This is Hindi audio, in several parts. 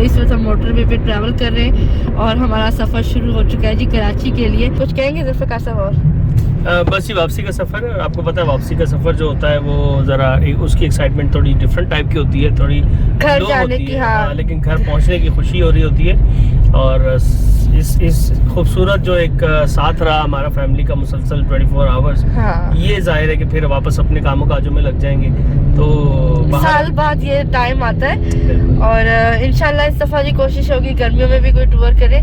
तो इस वक्त हम मोटरवे पे ट्रैवल कर रहे हैं और हमारा सफ़र शुरू हो चुका है जी कराची के लिए। कुछ कहेंगे ज़ुल्फ़िकार साहब? और बस ये वापसी का सफ़र है और आपको पता है वापसी का सफ़र जो होता है वो ज़रा उसकी एक्साइटमेंट थोड़ी डिफरेंट टाइप की होती है, थोड़ी घर जाने की। हाँ, लेकिन घर पहुंचने की खुशी हो रही होती है। और इस खूबसूरत जो एक साथ रहा हमारा फैमिली का मुसलसल 24 आवर्स, हाँ, ये जाहिर है कि फिर वापस अपने कामों काजों में लग जाएंगे तो साल बाद ये टाइम आता है। और इंशाल्लाह इस दफ़ा जी कोशिश होगी गर्मियों में भी कोई टूर करे।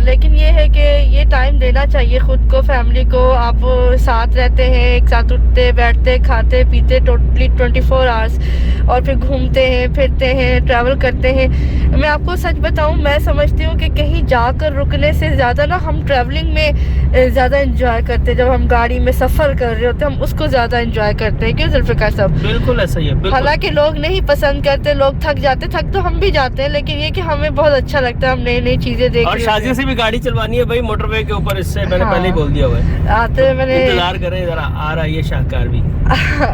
लेकिन ये है कि ये टाइम देना चाहिए ख़ुद को, फैमिली को। आप साथ रहते हैं, एक साथ उठते बैठते खाते पीते टोटली 24 आवर्स, और फिर घूमते हैं फिरते हैं ट्रैवल करते हैं। मैं आपको सच बताऊं, मैं समझती हूँ कि कहीं जाकर रुकने से ज़्यादा ना हम ट्रैवलिंग में ज़्यादा इंजॉय करते हैं। जब हम गाड़ी में सफ़र कर रहे होते हैं हम उसको ज़्यादा इंजॉय करते हैं। क्यों ज़ुल्फ़िकार साहब? बिल्कुल ऐसा ही है। हालांकि लोग नहीं पसंद करते, लोग थक जाते, थक तो हम भी जाते हैं, लेकिन ये कि हमें बहुत अच्छा लगता है, हम नई नई चीज़ें देख और शादी से भी गाड़ी चलवानी है भाई मोटरवे के ऊपर, इससे मैंने हाँ, पहले ही बोल दिया हुआ है। आते हुए मैंने इंतजार करें जरा, आ रहा है ये शाहकार भी।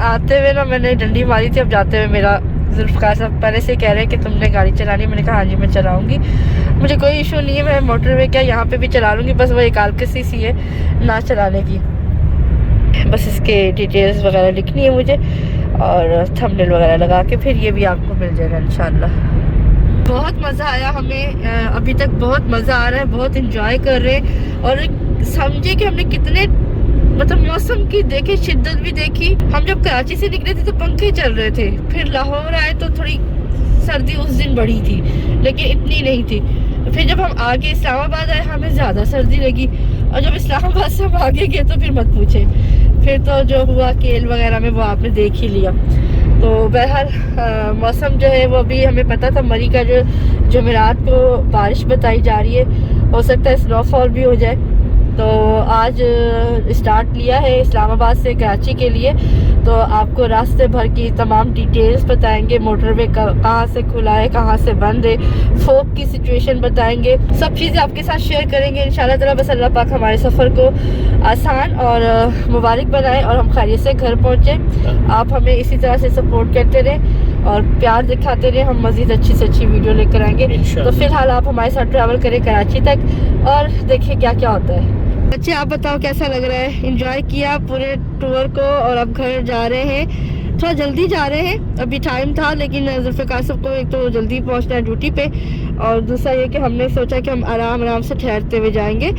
आते हुए ना मैंने डंडी मारी थी, अब जाते हुए मेरा ज़ुल्फ़िकार साहब पहले से कह रहे हैं कि तुमने गाड़ी चलानी। मैंने कहा हाँ जी मैं चलाऊंगी, मुझे कोई इशू नहीं है, मैं मोटरवे क्या यहाँ पे भी चला लूँगी। बस वो एक आलकसी सी है ना चलाने की। बस इसके डिटेल्स वगैरह लिखनी है मुझे और थंबनेल वगैरह लगा के फिर ये भी आपको मिल जाएगा इंशाल्लाह। बहुत मज़ा आया हमें, अभी तक बहुत मज़ा आ रहा है, बहुत इंजॉय कर रहे हैं। और समझे कि हमने कितने मतलब मौसम की देखे, शिद्दत भी देखी। हम जब कराची से निकले थे तो पंखे चल रहे थे, फिर लाहौर आए तो थोड़ी सर्दी उस दिन बढ़ी थी लेकिन इतनी नहीं थी। फिर जब हम आगे इस्लामाबाद आए हमें ज़्यादा सर्दी लगी, और जब इस्लामाबाद से हम आगे गए तो फिर मत पूछे, फिर तो जो हुआ केल वगैरह में वो आपने देख ही लिया। तो बहरहाल मौसम जो है वो अभी हमें पता था मरी का जो जुमेरात को बारिश बताई जा रही है, हो सकता है स्नोफॉल भी हो जाए। तो आज स्टार्ट लिया है इस्लामाबाद से कराची के लिए, तो आपको रास्ते भर की तमाम डिटेल्स बताएंगे, मोटरवे कहाँ से खुला है कहाँ से बंद है, फोक की सिचुएशन बताएंगे, सब चीज़ें आपके साथ शेयर करेंगे इंशाल्लाह ताला। बस अल्लाह पाक हमारे सफ़र को आसान और मुबारक बनाए और हम खैरियत से घर पहुँचे। आप हमें इसी तरह से सपोर्ट करते रहें और प्यार दिखाते रहें, हम मज़ीद अच्छी से अच्छी वीडियो लेकर आएंगे। तो फ़िलहाल आप हमारे साथ ट्रैवल करें कराची तक और देखिए क्या क्या होता है। अच्छा आप बताओ कैसा लग रहा है? एंजॉय किया पूरे टूर को और अब घर जा रहे हैं, थोड़ा जल्दी जा रहे हैं, अभी टाइम था लेकिन ज़ुल्फ़िकार साहब को एक तो जल्दी पहुंचना है ड्यूटी पे, और दूसरा ये कि हमने सोचा कि हम आराम आराम से ठहरते हुए जाएंगे,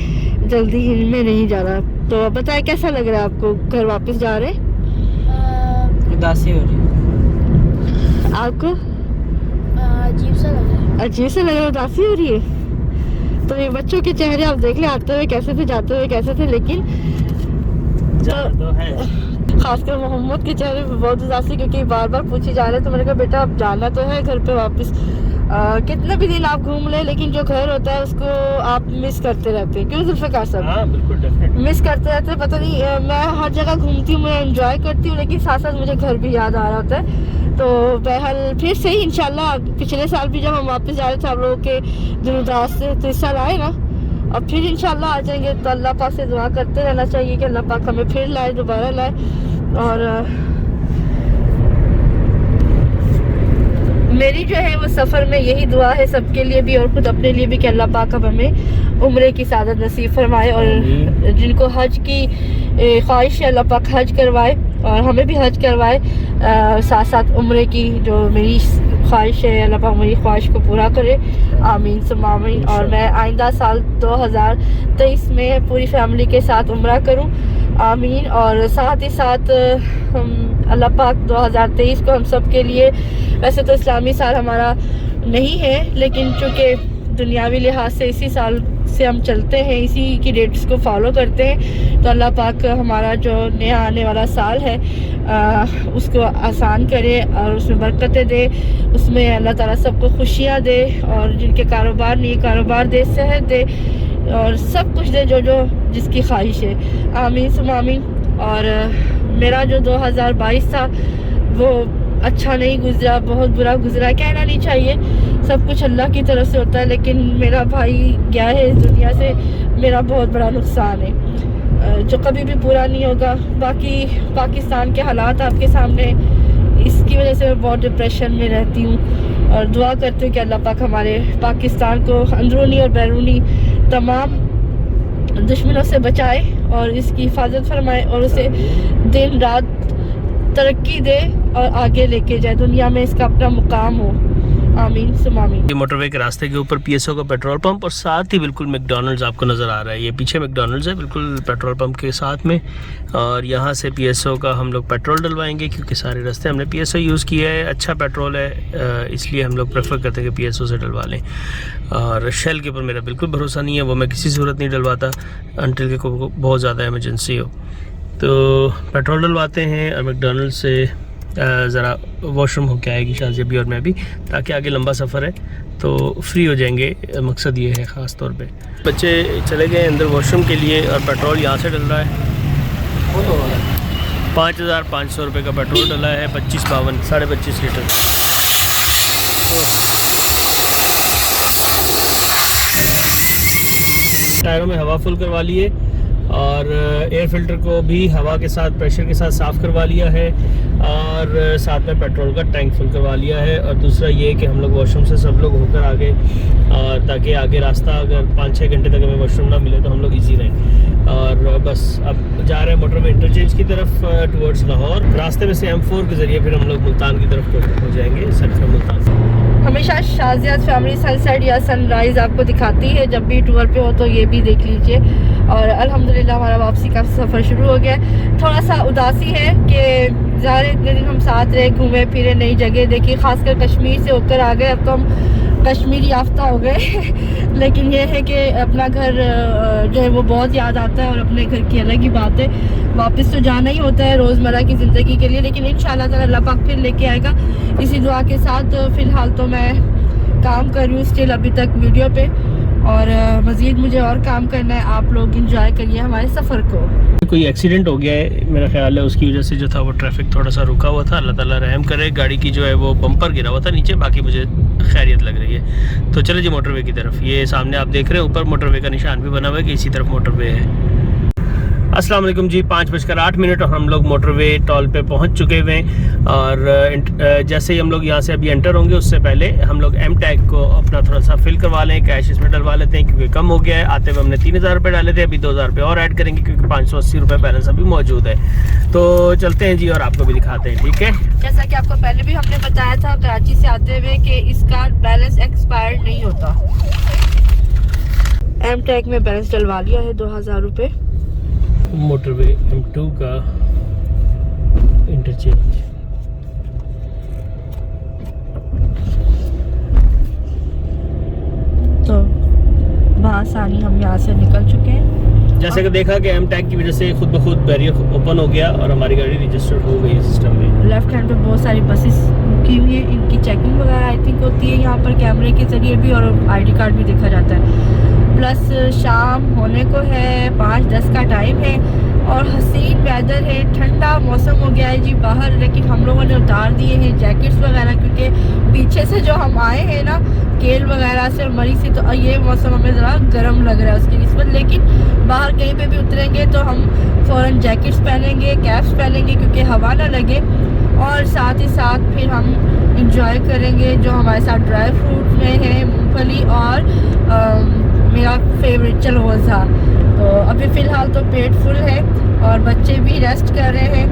जल्दी में नहीं जाना। तो बताए कैसा लग रहा है आपको? घर वापस जा रहे हैं, उदासी हो रही है आपको? अजीब सा लग रहा है। अजीब सा लग रहा है, उदासी हो रही है। तो ये बच्चों के चेहरे आप देख ले, आते हुए कैसे थे जाते हुए कैसे थे, लेकिन तो है खासकर मोहम्मद के चेहरे पे बहुत उदासी, क्योंकि बार बार पूछी जा रहे। तो मैंने कहा बेटा अब जाना तो है घर पे वापस, कितने भी दिन आप घूम ले लेकिन जो घर होता है उसको आप मिस करते रहते हैं। क्यों ज़ुल्फ़िकार साहब? हाँ बिल्कुल डेफिनेटली मिस करते रहते हैं। पता नहीं, मैं हर जगह घूमती हूँ, मैं एंजॉय करती हूँ, लेकिन साथ साथ मुझे घर भी याद आ रहा होता है। तो बहरहाल फिर सही इंशाल्लाह, पिछले साल भी जब हम वापस जा रहे थे आप लोगों के दिल उदास से, तो इस साल आए ना, अब फिर इंशाल्लाह आ जाएंगे। तो अल्लाह पाक से दुआ करते रहना चाहिए कि अल्लाह पाक हमें फिर लाए, दोबारा लाए। और मेरी जो है वो सफ़र में यही दुआ है सबके लिए भी और ख़ुद अपने लिए भी कि अल्लाह पाक अब हमें उम्रे की सादत नसीब फरमाए, और जिनको हज की ख्वाहिश है अल्लाह पाक हज करवाए और हमें भी हज करवाए, साथ साथ उम्रे की जो मेरी ख्वाहिश है अल्लाह पाक मेरी ख्वाहिश को पूरा करे, आमीन सुम्मा आमीन। और मैं आइंदा साल 2023 में पूरी फैमिली के साथ उम्रा करूं, आमीन। और साथ ही साथ अल्लाह पाक 2023 को हम सब के लिए, वैसे तो इस्लामी साल हमारा नहीं है लेकिन चूँकि दुनियावी लिहाज से इसी साल से हम चलते हैं, इसी की डेट्स को फॉलो करते हैं, तो अल्लाह पाक हमारा जो नया आने वाला साल है उसको आसान करे और उसमें बरकतें दे, उसमें अल्लाह ताला सबको खुशियाँ दे और जिनके कारोबार नहीं कारोबार दे, सेहत दे और सब कुछ दे जो जो जिसकी ख्वाहिश है, आमीन सुम्मा आमीन। और मेरा जो 2022 था वो अच्छा नहीं गुजरा, बहुत बुरा गुजरा, कहना नहीं चाहिए, सब कुछ अल्लाह की तरफ से होता है, लेकिन मेरा भाई गया है इस दुनिया से, मेरा बहुत बड़ा नुकसान है जो कभी भी पूरा नहीं होगा। बाकी पाकिस्तान के हालात आपके सामने इसकी वजह से मैं बहुत डिप्रेशन में रहती हूँ और दुआ करती हूँ कि अल्लाह पाक हमारे पाकिस्तान को अंदरूनी और बैरूनी तमाम दुश्मनों से बचाए और इसकी हिफाजत फरमाए और उसे दिन रात तरक्की दे और आगे लेके जाए, दुनिया में इसका अपना मुकाम हो। आमीन सुम आमीन। ये मोटरवे के रास्ते के ऊपर पीएसओ का पेट्रोल पंप और साथ ही बिल्कुल मैकडॉनल्ड्स आपको नज़र आ रहा है। ये पीछे मैकडॉनल्ड्स है बिल्कुल पेट्रोल पंप के साथ में, और यहाँ से पीएसओ का हम लोग पेट्रोल डलवाएंगे क्योंकि सारे रास्ते हमने पीएसओ यूज़ किया है। अच्छा पेट्रोल है, इसलिए हम लोग प्रेफर करते हैं कि पीएसओ से डलवा लें। और शेल के ऊपर मेरा बिल्कुल भरोसा नहीं है, वो मैं किसी सूरत नहीं डलवाता अनटिल के को बहुत ज़्यादा इमरजेंसी हो। तो पेट्रोल डलवाते हैं और मैकडॉनल्ड्स से ज़रा वॉशरूम होके आएगी शाज़िया भी और मैं भी, ताकि आगे लंबा सफ़र है तो फ्री हो जाएंगे। मकसद ये है ख़ास तौर पे। बच्चे चले गए अंदर वॉशरूम के लिए और पेट्रोल यहाँ से डल रहा है। 5500 रुपये का पेट्रोल डला है, 25-52 25.5 लीटर। टायरों में हवा फुल करवा लिए और एयर फिल्टर को भी हवा के साथ प्रेशर के साथ साफ़ करवा लिया है और साथ में पेट्रोल का टैंक फुल करवा लिया है। और दूसरा ये कि हम लोग वॉशरूम से सब लोग होकर आ गए, ताकि आगे रास्ता अगर 5-6 घंटे तक हमें वॉशरूम ना मिले तो हम लोग इजी रहें। और बस अब जा रहे हैं मोटरवे इंटरचेंज की तरफ टुवर्ड्स लाहौर। रास्ते में से M4 के ज़रिए फिर हम लोग मुल्तान की तरफ हो जाएंगे, सल्फर मुल्तान। हमेशा शाज़िया फैमिली सनसेट या सनराइज़ आपको दिखाती है, जब भी टूर पे हो तो ये भी देख लीजिए। और अल्हम्दुलिल्लाह हमारा वापसी का सफ़र शुरू हो गया। थोड़ा सा उदासी है कि ज़्यादा इतने दिन हम साथ रहे, घूमे फिरे, नई जगह देखी, ख़ासकर कश्मीर से होकर आ गए। अब तो हम कश्मीरी याफ्ता हो गए लेकिन ये है कि अपना घर जो है वो बहुत याद आता है और अपने घर की अलग ही बात है। वापस तो जाना ही होता है रोज़मर्रा की ज़िंदगी के लिए, लेकिन इंशाल्लाह ताला अल्लाह पाक फिर लेके आएगा इसी दुआ के साथ। फ़िलहाल तो मैं काम कर रही हूँ स्टिल अभी तक वीडियो पे, और मज़ीद मुझे और काम करना है। आप लोग इंजॉय करिए हमारे सफ़र को। कोई एक्सीडेंट हो गया है मेरा ख्याल है, उसकी वजह से जो था वो ट्रैफिक थोड़ा सा रुका हुआ था। अल्लाह ताला रहम करे, गाड़ी की जो है वो बम्पर गिरा हुआ था नीचे, बाकी मुझे खैरियत लग रही है। तो चले जी मोटरवे की तरफ। ये सामने आप देख रहे हैं ऊपर मोटरवे का निशान भी बना हुआ है कि इसी तरफ मोटरवे है। अस्सलाम वालेकुम जी, 5:08 और हम लोग मोटरवे टॉल पे पहुंच चुके हुए हैं। और जैसे ही हम लोग यहाँ से अभी एंटर होंगे उससे पहले हम लोग एम टैग को अपना थोड़ा सा फिल करवा लें, कैश इसमें डलवा लेते हैं क्योंकि कम हो गया है। आते हुए हमने 3000 रुपये डाले थे, अभी 2000 रुपये और ऐड करेंगे क्योंकि 580 रुपये बैलेंस अभी मौजूद है। तो चलते हैं जी और आपको भी दिखाते हैं, ठीक है। जैसा कि आपको पहले भी हमने बताया था कराची से आते हुए कि इसका बैलेंस एक्सपायर्ड नहीं होता। एम टैग में बैलेंस डलवा लिया है 2000 रुपये। मोटरवे M2 का इंटरचेंज। तो बआसानी हम यहाँ से निकल चुके हैं। जैसे कि देखा कि एम टैग की वजह से खुद ब खुद बैरियर ओपन हो गया और हमारी गाड़ी रजिस्टर्ड हो गई सिस्टम में। लेफ्ट हैंड पे बहुत सारी बसेस रुकी हुई है, इनकी चेकिंग वगैरह आई थिंक होती है यहाँ पर कैमरे के ज़रिए भी, और आईडी कार्ड भी देखा जाता है। प्लस शाम होने को है, 5:10 का टाइम है और हसीन वेदर है, ठंडा मौसम हो गया है जी बाहर। लेकिन हम लोगों ने उतार दिए हैं जैकेट्स वगैरह क्योंकि पीछे से जो हम आए हैं ना केल वगैरह से और मरी से, तो ये मौसम हमें ज़रा गर्म लग रहा है उसकी निस्बत। लेकिन बाहर कहीं पे भी उतरेंगे तो हम फ़ौरन जैकेट्स पहनेंगे, कैप्स पहनेंगे क्योंकि हवा ना लगे, और साथ ही साथ फिर हम इंजॉय करेंगे जो हमारे साथ ड्राई फ्रूट में है, मूँगफली और मेरा फेवरेट चलगोज़ा। तो अभी फ़िलहाल तो पेट फुल है और बच्चे भी रेस्ट कर रहे हैं।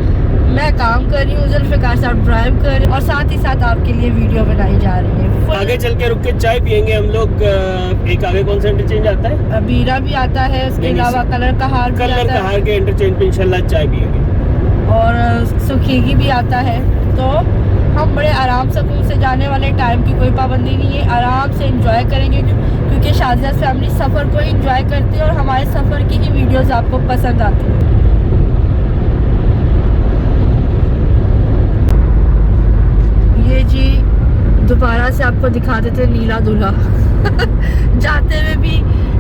मैं काम कर रही हूँ, जुल्फ़िकार साहब ड्राइव कर रहे हैं और साथ ही साथ आपके लिए वीडियो बनाई जा रही है। आगे चल के रुक के चाय पियेंगे हम लोग। एक आगे कौन सा इंटरचेंज आता है? बीरा भी आता है, उसके अलावा कलर का हार भी आता है, के इंटरचेंज पे इंशाल्लाह चाय पियेंगे, और सुखीगी भी आता है। तो हम बड़े आराम सुकून से जाने वाले, टाइम की कोई पाबंदी नहीं है, आराम से एंजॉय करेंगे क्योंकि शाज़िया फैमिली सफ़र को एंजॉय करती है और हमारे सफ़र की ही वीडियोस आपको पसंद आती है। ये जी दोबारा से आपको दिखा देते नीला दूल्हा जाते हुए भी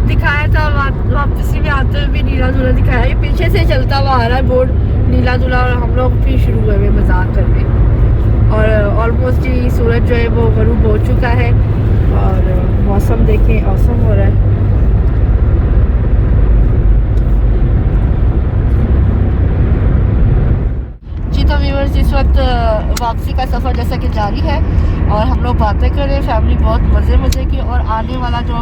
दिखाया था, वापसी में आते हुए भी नीला दूल्हा दिखाया। ये पीछे से चलता हुआ आ रहा है बोर्ड नीला दूल्हा, और हम लोग फिर शुरू हुए मजाक करने। और ऑलमोस्ट ही सूरज जो है वो गरूब हो चुका है और मौसम देखें औसम हो रहा है। जी तो व्यूअर्स इस वक्त वापसी का सफ़र जैसा कि जारी है और हम लोग बातें कर रहे हैं, फैमिली बहुत मज़े की। और आने वाला जो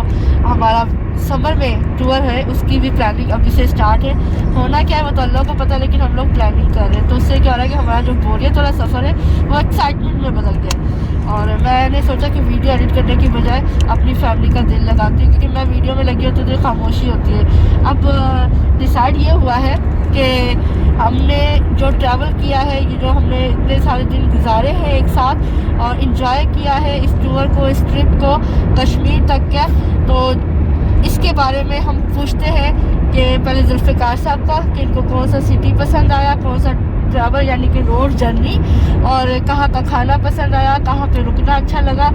हमारा समर में टूर है उसकी भी प्लानिंग अभी से स्टार्ट है। होना क्या है वो तो अल्लाह को पता है, लेकिन हम लोग प्लानिंग कर रहे हैं। तो उससे क्या हो रहा है कि हमारा जो बोरियत वाला सफ़र है वो एक्साइटमेंट में बदल गया है। और मैंने सोचा कि वीडियो एडिट करने की बजाय अपनी फैमिली का दिल लगाती हूँ, क्योंकि मैं वीडियो में लगी होती हूँ तो खामोशी होती है। अब डिसाइड ये हुआ है कि हमने जो ट्रैवल किया है, ये जो हमने इतने सारे दिन गुजारे हैं एक साथ और इन्जॉय किया है इस टूर को, इस ट्रिप को कश्मीर तक का, तो इसके बारे में हम पूछते हैं कि पहले जुल्फ़िकार साहब का कि इनको कौन सा सिटी पसंद आया, कौन सा ट्रैवल यानी कि रोड जर्नी, और कहाँ का खाना पसंद आया, कहाँ पे रुकना अच्छा लगा,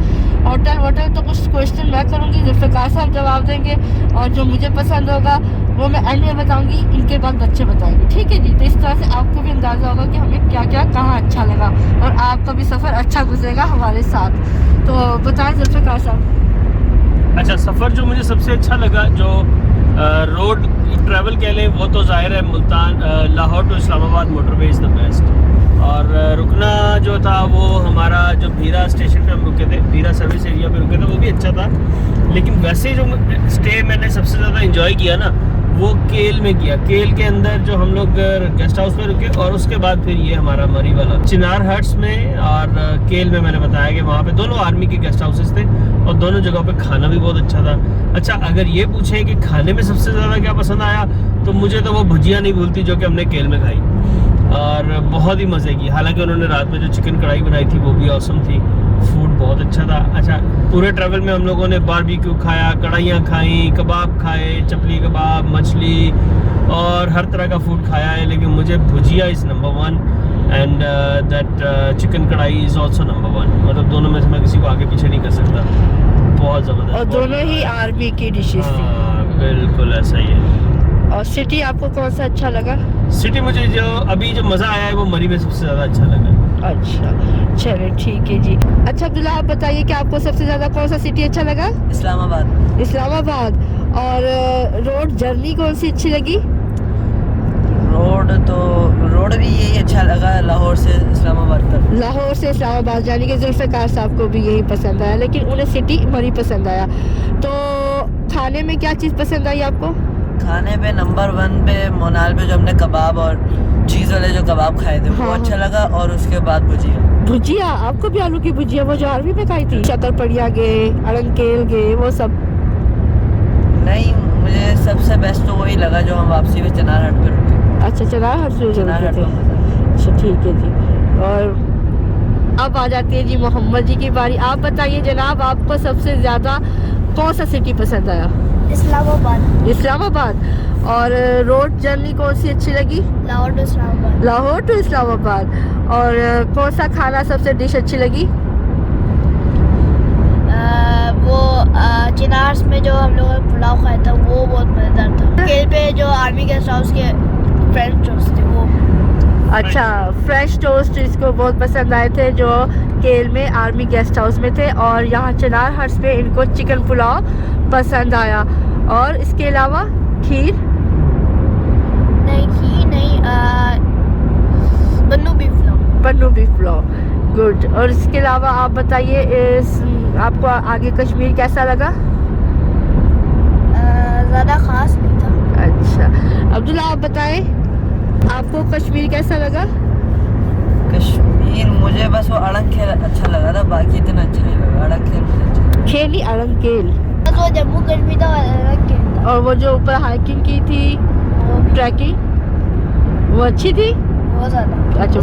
होटल तो कुछ क्वेश्चन मैं करूँगी, जुल्फ़िकार साहब जवाब देंगे, और जो मुझे पसंद होगा वो मैं एंड में बताऊँगी, इनके बाद बच्चे बताएंगे। ठीक है जी। तो इस तरह से आपको भी अंदाज़ा होगा कि हमें क्या क्या कहाँ अच्छा लगा और आपका भी सफ़र अच्छा गुजरेगा हमारे साथ। तो बताएं जुल्फ़िकार साहब। अच्छा, सफ़र जो मुझे सबसे अच्छा लगा, जो रोड ट्रैवल कह लें, वो तो जाहिर है Multan Lahore to Islamabad motorway is the best. और रुकना जो था वो हमारा जो भीरा स्टेशन पे हम रुके थे, भीरा सर्विस एरिया पे रुके थे, वो भी अच्छा था। लेकिन वैसे जो स्टे मैंने सबसे ज़्यादा इंजॉय किया ना वो केल में किया। केल के अंदर जो हम लोग गेस्ट हाउस में रुके और उसके बाद फिर ये हमारा मरी वाला चिनार हट्स में और केल में मैंने बताया कि वहाँ पे दोनों आर्मी के गेस्ट हाउसेस थे और दोनों जगहों पे खाना भी बहुत अच्छा था। अच्छा, अगर ये पूछें कि खाने में सबसे ज़्यादा क्या पसंद आया तो मुझे तो वो भुजिया नहीं भूलती जो कि हमने केल में खाई और बहुत ही मज़े की। हालांकि उन्होंने रात में जो चिकन कढ़ाई बनाई थी वो भी औसम थी, फूड बहुत अच्छा था। अच्छा, पूरे ट्रैवल में हम लोगों ने बारबेक्यू खाया, कढ़ाइयाँ खाई, कबाब खाए, चपली कबाब, मछली और हर तरह का फूड खाया है। लेकिन मुझे bhujia is number 1 and that chicken kadai is also number 1। मतलब दोनों में से मैं किसी को आगे पीछे नहीं कर सकता, बहुत ज़बरदस्त। और दोनों ही आर्मी की डिशेस थी। बिल्कुल ऐसा ही है। और सिटी आपको कौन सा अच्छा लगा? सिटी मुझे जो अभी जो मज़ा आया है वो मरी में सबसे ज़्यादा अच्छा लगा। अच्छा, चलो ठीक है जी। अच्छा अब्दुल्ला, आप बताइए कि आपको सबसे ज़्यादा कौन सा सिटी अच्छा लगा? इस्लामाबाद। इस्लामाबाद। और रोड जर्नी कौन सी अच्छी लगी? रोड भी यही अच्छा लगा, लाहौर से इस्लामाबाद तक। लाहौर से इस्लामाबाद, यानी कि जुल्फ़िकार साहब को भी यही पसंद आया, लेकिन उन्हें सिटी मरी पसंद आया। तो खाने में क्या चीज़ पसंद आई आपको? खाने पे नंबर 1 पे मोनाल पे जो हमने कबाब और चीज़ वाले जो कबाब खाए थे वो अच्छा लगा, और उसके बाद भुजिया। आपको भी आलू की भुजिया वो जो आर्मी में खाई थी? शकरपड़िया गए, अड़ंकेल गए, वो सब नहीं, मुझे सबसे बेस्ट तो वही लगा जो हम वापसी में चिनार हट पे रुके। अच्छा, चिनार हट से चिनार हट थे। अच्छा ठीक है जी। और अब आ जाती है जी मोहम्मद जी की बारी। आप बताइए जनाब, आपको सबसे ज़्यादा कौन सा सिटी पसंद आया? इस्लामाबाद। इस्लामाबाद। और रोड जर्नी कौन सी अच्छी लगी? लाहौर टू इस्लामाबाद। लाहौर टू इस्लामाबाद। और कौन सा खाना सबसे डिश अच्छी लगी? वो चिनार्स में जो हम लोगों ने पुलाव खाया था वो बहुत मज़ेदार था। केल पे जो आर्मी गेस्ट हाउस के फ्रेंच टोस्ट थे वो। अच्छा, फ्रेश टोस्ट इसको बहुत पसंद आए थे जो केल में आर्मी गेस्ट हाउस में थे, और यहाँ चिनार हट्स पे इनको चिकन पुलाव पसंद आया। और इसके अलावा खीर नहीं, बन्नू बीफ पुलाव। गुड। और इसके अलावा आप बताइए, आपको आगे कश्मीर कैसा लगा? ज़्यादा ख़ास नहीं था। अच्छा, अब्दुल्ला आप बताएं, आपको कश्मीर कैसा लगा? कश्मीर मुझे बस वो अड़ंकेल अच्छा लगा था, बाकी इतना अच्छा नहीं लगा। अड़ंकेल मुझे अच्छा लगा। खेली अड़ंकेल। बस वो जम्मू कश्मीर था, अड़ंकेल था। और वो जो ऊपर हाइकिंग की थी, ट्रैकिंग, वो अच्छी थी? बहुत ज़्यादा। अच्छा,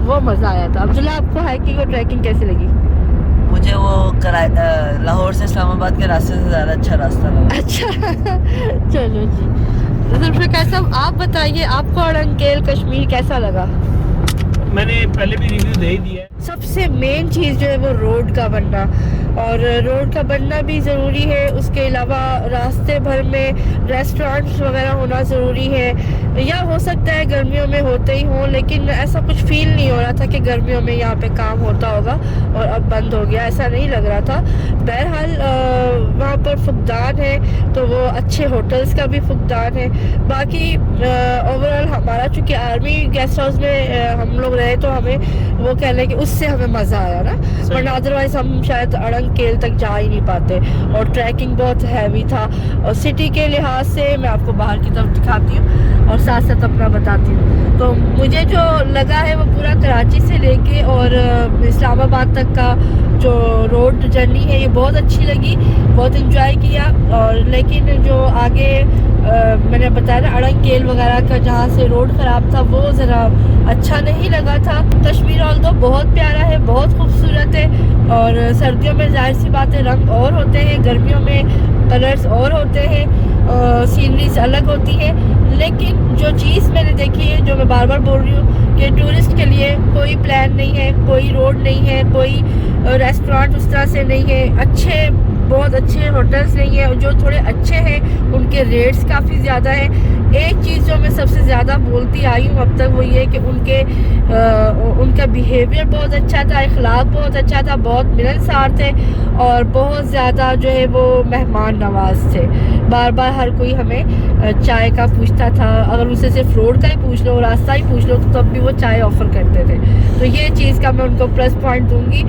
वो मज़ा आया था। अब्दुल्ला, आपको हाइकिंग और ट्रैकिंग कैसी लगी? मुझे वो लाहौर से इस्लामाबाद के रास्ते से ज़्यादा अच्छा रास्ता लगा। अच्छा चलो जी। जुल्फ़िकार साहब, आप बताइए आपको अड़ंकेल कश्मीर कैसा लगा? मैंने पहले भी रिव्यू दे ही दिया है। सबसे मेन चीज़ जो है वो रोड का बनना, और रोड का बनना भी ज़रूरी है। उसके अलावा रास्ते भर में रेस्टोरेंट्स वगैरह होना ज़रूरी है, या हो सकता है गर्मियों में होते ही हों, लेकिन ऐसा कुछ फील नहीं हो रहा था कि गर्मियों में यहाँ पे काम होता होगा और अब बंद हो गया, ऐसा नहीं लग रहा था। बहरहाल वहाँ पर और फुकदान है तो वो अच्छे होटल्स का भी फुकदान है। बाकी ओवरऑल हमारा चूँकि आर्मी गेस्ट हाउस में हम लोग रहे तो हमें वो कह लें कि उससे हमें मज़ा आया ना, वरना अदरवाइज़ हम शायद अड़ंग केल तक जा ही नहीं पाते। और ट्रैकिंग बहुत हैवी था। और सिटी के लिहाज से मैं आपको बाहर की तरफ दिखाती हूँ और साथ साथ अपना बताती हूँ। तो मुझे जो लगा है वो पूरा कराची से लेके और इस्लामाबाद तक का जो रोड जर्नी है ये बहुत अच्छी लगी, बहुत इंजॉय किया। और लेकिन जो आगे मैंने बताया ना अड़ंग केल वगैरह का जहाँ से रोड ख़राब था वो ज़रा अच्छा नहीं लगा था। कश्मीर ऑल्दो बहुत प्यारा है, बहुत खूबसूरत है। और सर्दियों में जाहिर सी बात है रंग और होते हैं, गर्मियों में कलर्स और होते हैं, सीनरीज अलग होती है। लेकिन जो चीज़ मैंने देखी है, जो मैं बार बार बोल रही हूँ कि टूरिस्ट के लिए कोई प्लान नहीं है, कोई रोड नहीं है, कोई रेस्टोरेंट उस तरह से नहीं है, अच्छे बहुत अच्छे होटल्स नहीं है। जो थोड़े अच्छे हैं उनके रेट्स काफ़ी ज़्यादा हैं। एक चीज़ जो मैं सबसे ज़्यादा बोलती आई हूँ अब तक वो ये कि उनका बिहेवियर बहुत अच्छा था, अखलाक बहुत अच्छा था, बहुत मिलनसार थे और बहुत ज़्यादा जो है वो मेहमान नवाज थे। बार बार हर कोई हमें चाय का पूछता था, अगर उनसे सिर्फ रोड का ही पूछ लो, रास्ता ही पूछ लो तो तब भी वो चाय ऑफ़र करते थे। तो ये चीज़ का मैं उनको प्लस पॉइंट दूँगी।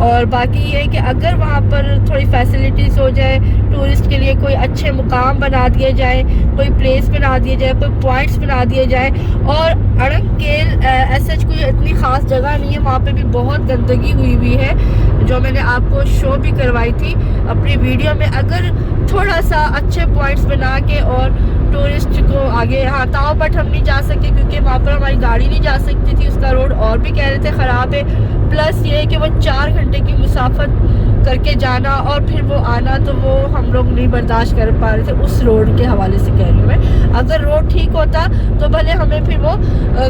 और बाकी ये कि अगर वहाँ पर थोड़ी फैसिलिटीज़ हो जाए, टूरिस्ट के लिए कोई अच्छे मुकाम बना दिए जाए, कोई प्लेस बना दिए जाए, कोई पॉइंट्स बना दिए जाए। और अड़ंग केल ऐसा कोई इतनी ख़ास जगह नहीं है, वहाँ पे भी बहुत गंदगी हुई है जो मैंने आपको शो भी करवाई थी अपनी वीडियो में। अगर थोड़ा सा अच्छे पॉइंट्स बना के और टूरिस्ट को आगे, हाँ ताव बट हम नहीं जा सके क्योंकि वहाँ पर हमारी गाड़ी नहीं जा सकती थी, उसका रोड और भी कह रहे थे ख़राब है। प्लस ये कि वो 4 घंटे की मुसाफत करके जाना और फिर वो आना, तो वो हम लोग नहीं बर्दाश्त कर पा रहे थे उस रोड के हवाले से कह रही हूँ मैं। अगर रोड ठीक होता तो भले हमें फिर वो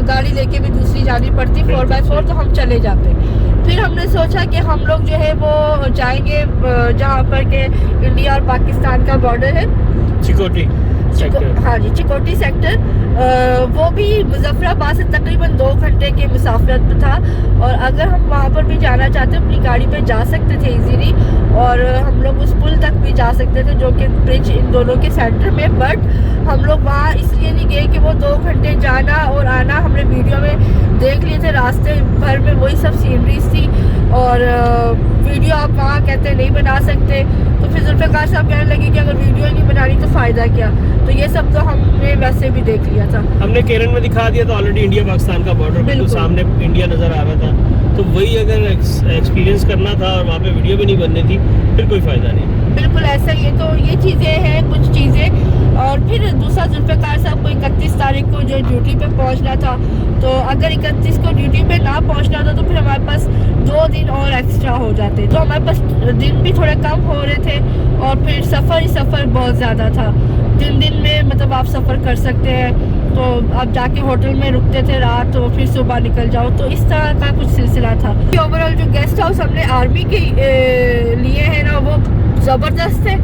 गाड़ी लेके भी दूसरी जानी पड़ती 4x4 तो हम चले जाते। फिर हमने सोचा कि हम लोग जो है वो जाएंगे जहाँ पर के इंडिया और पाकिस्तान का बॉर्डर है, चिकोटी सेक्टर। हाँ जी, चिकोटी सेक्टर। वो भी मुजफ्फराबाद से तकरीबन 2 घंटे के मुसाफिरत पे था। और अगर हम वहाँ पर भी जाना चाहते अपनी गाड़ी पे जा सकते थे इजीली, और हम लोग उस पुल तक भी जा सकते थे जो कि ब्रिज इन दोनों के सेंटर में। बट हम लोग वहाँ इसलिए नहीं गए कि वो 2 घंटे जाना और आना, हमने वीडियो में देख लिए थे, रास्ते भर में वही सब सीनरीज थी और वीडियो आप वहाँ कहते नहीं बना सकते। तो फिर जुल्फ़िकार साहब कहने लगे कि अगर वीडियो नहीं बनानी तो फ़ायदा क्या। तो ये सब तो हमने वैसे भी देख लिया था, हमने केरन में दिखा दिया, तो ऑलरेडी इंडिया पाकिस्तान का बॉर्डर बिल्कुल सामने इंडिया नज़र आ रहा था। तो वही अगर एक्सपीरियंस करना था और वहाँ पे वीडियो भी नहीं बननी थी फिर कोई फ़ायदा नहीं। बिल्कुल ऐसा ही है। तो ये चीज़ें हैं कुछ चीज़ें। और फिर दूसरा जुल्फ़िकार साहब को 31 तारीख को जो ड्यूटी पे पहुंचना था, तो अगर 31 को ड्यूटी पे ना पहुंचना था तो फिर हमारे पास 2 दिन और एक्स्ट्रा हो जाते, तो हमारे पास दिन भी थोड़े कम हो रहे थे और फिर सफ़र ही सफ़र बहुत ज़्यादा था। 3 दिन में मतलब आप सफ़र कर सकते हैं, तो आप जाके होटल में रुकते थे रात, तो फिर सुबह निकल जाओ, तो इस तरह का कुछ सिलसिला था। ओवरऑल जो गेस्ट हाउस हमने आर्मी के लिए है ना वो ज़बरदस्त है,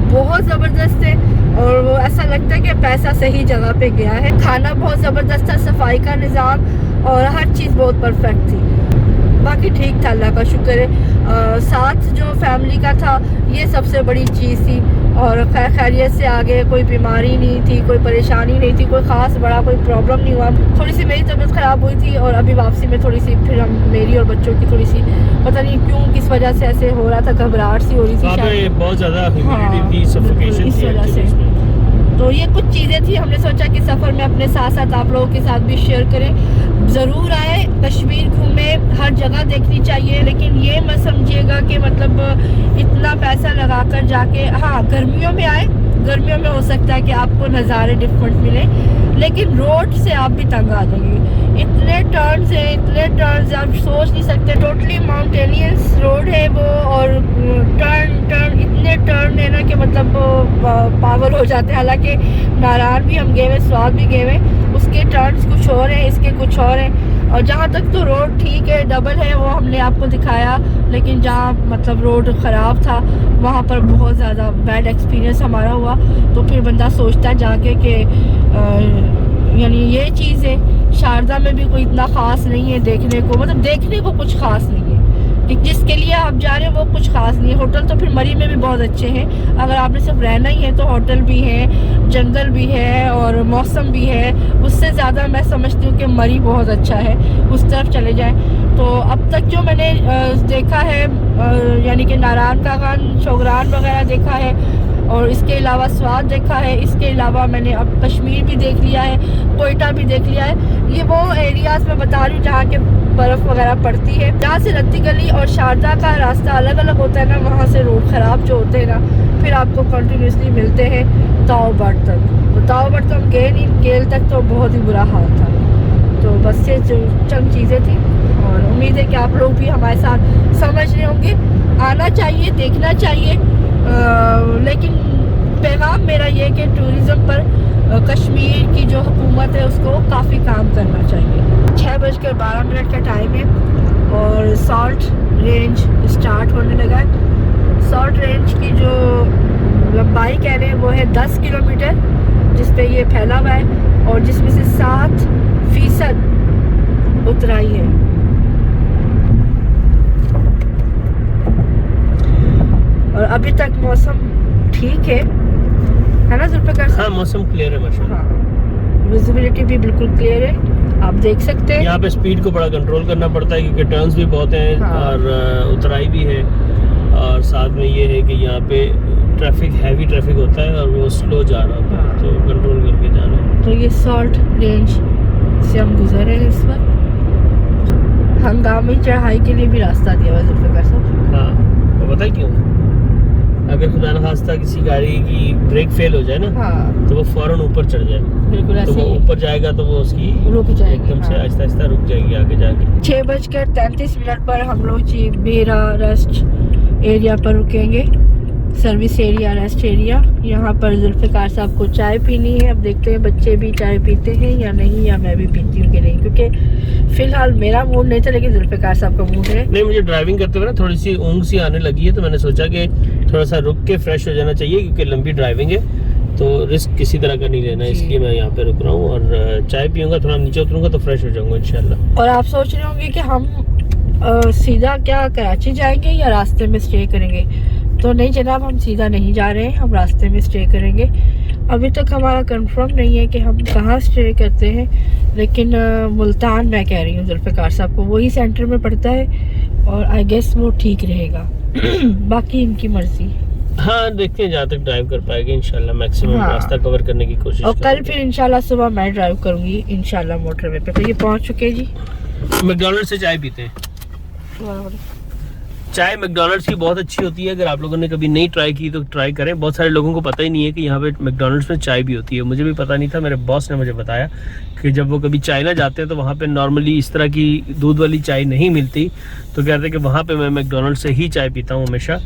बहुत ज़बरदस्त है। और वो ऐसा लगता है कि पैसा सही जगह पे गया है। खाना बहुत ज़बरदस्त था, सफाई का निज़ाम और हर चीज़ बहुत परफेक्ट थी। बाकी ठीक था, अल्लाह का शुक्र है। साथ जो फैमिली का था ये सबसे बड़ी चीज़ थी। और खैरियत से आगे कोई बीमारी नहीं थी, कोई परेशानी नहीं थी, कोई ख़ास बड़ा कोई प्रॉब्लम नहीं हुआ। थोड़ी सी मेरी तबीयत ख़राब हुई थी और अभी वापसी में थोड़ी सी फिर मेरी और बच्चों की थोड़ी सी पता नहीं क्यों किस वजह से ऐसे हो रहा था, घबराहट सी हो रही थी शायद, बहुत ज़्यादा ह्यूमिडिटी थी, सफोकेशन इस वजह से। तो ये कुछ चीज़ें थी, हमने सोचा कि सफ़र में अपने साथ साथ आप लोगों के साथ भी शेयर करें। ज़रूर आए, कश्मीर घूमें, हर जगह देखनी चाहिए, लेकिन ये मत समझिएगा कि मतलब इतना पैसा लगा कर जाके, हाँ गर्मियों में आए, गर्मियों में हो सकता है कि आपको नज़ारे डिफरेंट मिले, लेकिन रोड से आप भी तंग आ जाएंगे। इतने टर्न्स हैं, इतने टर्न्स आप सोच नहीं सकते। टोटली माउंटेनियस रोड है वो, और टर्न इतने टर्न है ना कि मतलब पागल हो जाते हैं। हालांकि नारायण भी हम गए हुए, स्वाद भी गए हुए, उसके टर्न्स कुछ और हैं, इसके कुछ और हैं। और जहाँ तक तो रोड ठीक है, डबल है, वो हमने आपको दिखाया, लेकिन जहाँ मतलब रोड ख़राब था वहाँ पर बहुत ज़्यादा बैड एक्सपीरियंस हमारा हुआ। तो फिर बंदा सोचता जाके कि यानी ये चीज़ है। शारदा में भी कोई इतना ख़ास नहीं है देखने को, मतलब देखने को कुछ ख़ास नहीं है कि जिसके लिए आप जा रहे हो वो कुछ खास नहीं है। होटल तो फिर मरी में भी बहुत अच्छे हैं, अगर आपने सिर्फ रहना ही है तो होटल भी है, जंगल भी है और मौसम भी है। उससे ज़्यादा मैं समझती हूँ कि मरी बहुत अच्छा है, उस तरफ चले जाएं। तो अब तक जो मैंने देखा है यानी कि नारायण का खान, शोगरान वगैरह देखा है और इसके अलावा स्वाद देखा है। इसके अलावा मैंने अब कश्मीर भी देख लिया है, कोयटा भी देख लिया है। ये वो एरियाज़ मैं बता रही हूँ जहाँ के बर्फ़ वगैरह पड़ती है। जहाँ से रत्ती गली और शारदा का रास्ता अलग अलग होता है ना, वहाँ से रोड ख़राब जो होते हैं ना, फिर आपको कंटिन्यूसली मिलते हैं ताओबट तक। तो ताओबट तो हम गए नहीं, गेल तक तो बहुत ही बुरा हाल था। तो बस ये चंद चीज़ें थी और उम्मीद है कि आप लोग भी हमारे साथ समझ रहे होंगे। आना चाहिए, देखना चाहिए, लेकिन पैगाम मेरा ये कि टूरिज़्म पर कश्मीर की जो हुकूमत है उसको काफ़ी काम करना चाहिए। 6:12 का टाइम है और सॉल्ट रेंज स्टार्ट होने लगा है। सॉल्ट रेंज की जो लंबाई कह रहे हैं वो है 10 किलोमीटर, जिस पे ये फैला हुआ है और जिसमें से 7% उतराई है। और अभी तक मौसम ठीक है ना जुल्फ़िकार साहब? हाँ, मौसम क्लियर है माशाल्लाह। हाँ, विजिबिलिटी भी बिल्कुल क्लियर है, आप देख सकते हैं। यहाँ पे स्पीड को बड़ा कंट्रोल करना पड़ता है क्योंकि टर्न्स भी बहुत हैं। हाँ। और उतराई भी है और साथ में ये है कि यहाँ पे ट्रैफिक, हैवी ट्रैफिक होता है और वो स्लो जा रहा होता है, तो कंट्रोल करके जाना है। तो ये सॉल्ट रेंज से हम गुजर रहे हैं इस वक्त। हंगामी चढ़ाई के लिए भी रास्ता दिया हुआ है जुल्फ़िकार साहब। हाँ, तो पता है क्यों? अगर खुदा न खास्ता किसी गाड़ी की ब्रेक फेल हो जाए ना, हाँ, तो वो फौरन ऊपर चढ़ जाए। बिल्कुल तो ऐसे वो ही ऊपर जाएगा तो वो उसकी रुक जाएगी, एकदम से हाँ। आहिस्ता आहिस्ता रुक जाएगी आगे जाके। 6:33 पर हम लोग जी बेरा रेस्ट एरिया पर रुकेंगे, सर्विस एरिया, रेस्ट एरिया। यहाँ पर जुल्फ़िकार साहब को चाय पीनी है। अब देखते हैं बच्चे भी चाय पीते हैं या नहीं, या मैं भी पीती हूँ कि नहीं, क्योंकि फ़िलहाल मेरा मूड नहीं था लेकिन जुल्फ़िकार साहब का मूड है। नहीं, मुझे ड्राइविंग करते हुए ना थोड़ी सी ऊँघ सी आने लगी है, तो मैंने सोचा कि थोड़ा सा रुक के फ्रेश हो जाना चाहिए क्योंकि लंबी ड्राइविंग है तो रिस्क किसी तरह का नहीं लेना, इसलिए मैं यहाँ पे रुक रहा हूँ और चाय पीऊँगा, थोड़ा नीचे उतरूँगा तो फ्रेश हो जाऊँगा इंशाल्लाह। और आप सोच रहे होंगे कि हम सीधा क्या कराची जाएंगे या रास्ते में स्टे करेंगे? तो नहीं जनाब, हम सीधा नहीं जा रहे हैं, हम रास्ते में स्टे करेंगे। अभी तक हमारा कंफर्म नहीं है कि हम कहाँ स्टे करते हैं, लेकिन मुल्तान मैं कह रही हूँ जुल्फ़िकार साहब को, वही सेंटर में पड़ता है और आई गेस वो ठीक रहेगा। बाकी इनकी मर्जी। हाँ, देखते हैं जहाँ तक ड्राइव कर पाएंगे इंशाल्लाह, मैक्सिमम हाँ। रास्ता कवर करने की कोशिश और कल करेंगे। फिर इंशाल्लाह सुबह मैं ड्राइव करूँगी इंशाल्लाह मोटरवे पे। तो ये पहुँच चुके हैं जी। मैकडॉनल्ड से चाय पीते हैं। चाय मैकडॉनल्ड्स की बहुत अच्छी होती है, अगर आप लोगों ने कभी नहीं ट्राई की तो ट्राई करें। बहुत सारे लोगों को पता ही नहीं है कि यहाँ पे मैकडॉनल्ड्स में चाय भी होती है। मुझे भी पता नहीं था, मेरे बॉस ने मुझे बताया कि जब वो कभी चाइना जाते हैं तो वहाँ पे नॉर्मली इस तरह की दूध वाली चाय नहीं मिलती, तो कहते हैं कि वहाँ पे मैं मैकडॉनल्ड से ही चाय पीता हूँ हमेशा,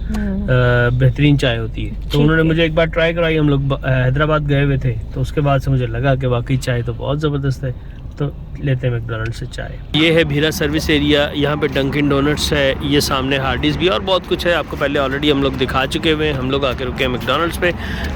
बेहतरीन चाय होती है। तो उन्होंने मुझे एक बार ट्राई कराई, हम लोग हैदराबाद गए हुए थे, तो उसके बाद से मुझे लगा कि वाकई चाय तो बहुत ज़बरदस्त है, तो लेते हैं मैकडॉनल्ड से चाय। ये है भीरा सर्विस एरिया, यहाँ पे डंकिन डोनट्स है, ये सामने हार्डीज़ भी और बहुत कुछ है, आपको पहले ऑलरेडी हम लोग दिखा चुके हुए हैं। हम लोग आके रुके हैं मैकडॉनल्ड्स पे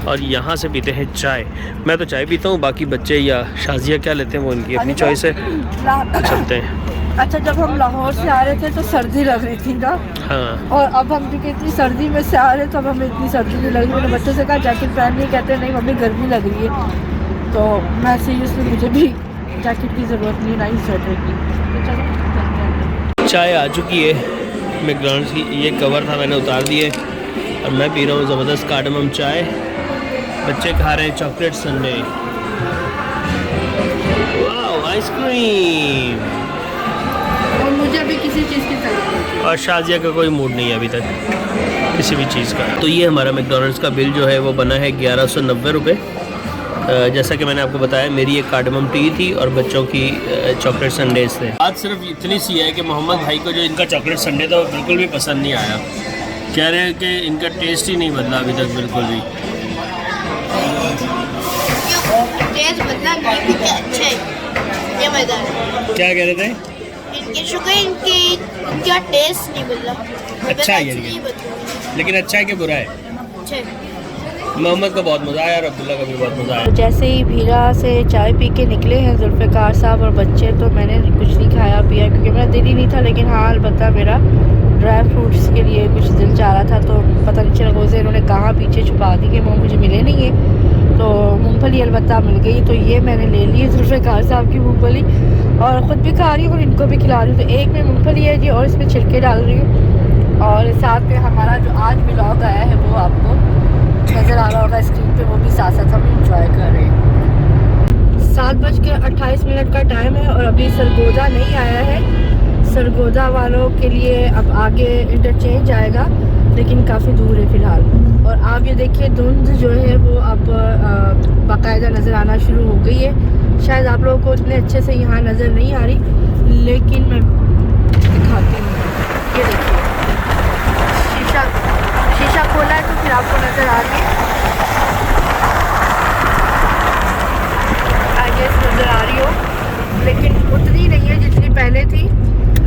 और यहाँ से पीते हैं चाय। मैं तो चाय पीता हूँ, बाकी बच्चे या शाजिया क्या लेते हैं वो इनकी अपनी चॉइस है, चलते हैं। अच्छा, जब हम लाहौर से आ रहे थे तो सर्दी लग रही थी ना, हाँ, और अब हम क्योंकि इतनी सर्दी में से आ रहे हैं तो अब हमें इतनी सर्दी नहीं लग रही। मैंने बच्चों से कहा जैकेट पहननी, कहते नहीं मम्मी गर्मी लग रही है। तो मैं सीरियसली मुझे भी जैकेट की ज़रूरत नहीं, ना ही स्वेटर की। तो चलो चलते हैं। चाय आ चुकी है मैकडॉनल्ड्स की, ये कवर था मैंने उतार दिए और मैं पी रहा हूँ ज़बरदस्त कार्डमम चाय। बच्चे खा रहे हैं चॉकलेट संडे, वाह आइसक्रीम, और मुझे भी किसी चीज़ की जरूरत नहीं। और शाजिया का कोई मूड नहीं है अभी तक किसी भी चीज़ का। तो ये हमारा मैकडॉनल्ड्स का बिल जो है वो बना है 1190 रुपये। जैसा कि मैंने आपको बताया, मेरी एक कार्डमम टी थी और बच्चों की चॉकलेट संडेज थे। बात सिर्फ इतनी सी है कि मोहम्मद भाई को जो इनका चॉकलेट संडे था वो बिल्कुल भी पसंद नहीं आया। कह रहे हैं कि इनका टेस्ट ही नहीं बदला अभी तक बिल्कुल भी। टेस्ट बदला नहीं, अच्छे ये मज़ेदार है। क्या कह रहे थे? इनके शुगर इनका टेस्ट नहीं बदला। अच्छा है ये, लेकिन अच्छा है कि बुरा है? मोहम्मद का बहुत मज़ा आया और अब्दुल्ला का भी बहुत मज़ा आया। तो जैसे ही भीरा से चाय पी के निकले हैं जुल्फ़िकार साहब और बच्चे, तो मैंने कुछ नहीं खाया पिया क्योंकि मेरा दिल ही नहीं था। लेकिन हाँ, अलबत्ता मेरा ड्राई फ्रूट्स के लिए कुछ दिल चाह रहा था, तो पता नहीं चिरगोज़े इन्होंने कहाँ पीछे छुपा दिए, वो मुझे मिले नहीं है। तो मूंगफली अलबत्ता मिल गई, तो ये मैंने ले ली है जुल्फ़िकार साहब की मूंगफली, और ख़ुद भी खा रही हूँ और इनको भी खिला रही हूँ। तो एक में मूंगफली है जी और इसमें छिलके डाल रही हूँ, और साथ में हमारा जो आज व्लॉग आया है वो आपको नज़र आ रहा होगा स्क्रीन पे, वो भी साथ साथ हम इंजॉय कर रहे हैं। 7:28 का टाइम है और अभी सरगोदा नहीं आया है। सरगोदा वालों के लिए अब आगे इंटरचेंज आएगा, लेकिन काफ़ी दूर है फ़िलहाल। और आप ये देखिए धुंध जो है वो अब बाकायदा नज़र आना शुरू हो गई है। शायद आप लोगों को इतने अच्छे से यहाँ नज़र नहीं आ रही, लेकिन मैं दिखाती हूँ। ये देखिए शीशा खोला है तो फिर आपको नज़र आ रही है, नज़र आ रही हो, लेकिन उतनी नहीं है जितनी पहले थी,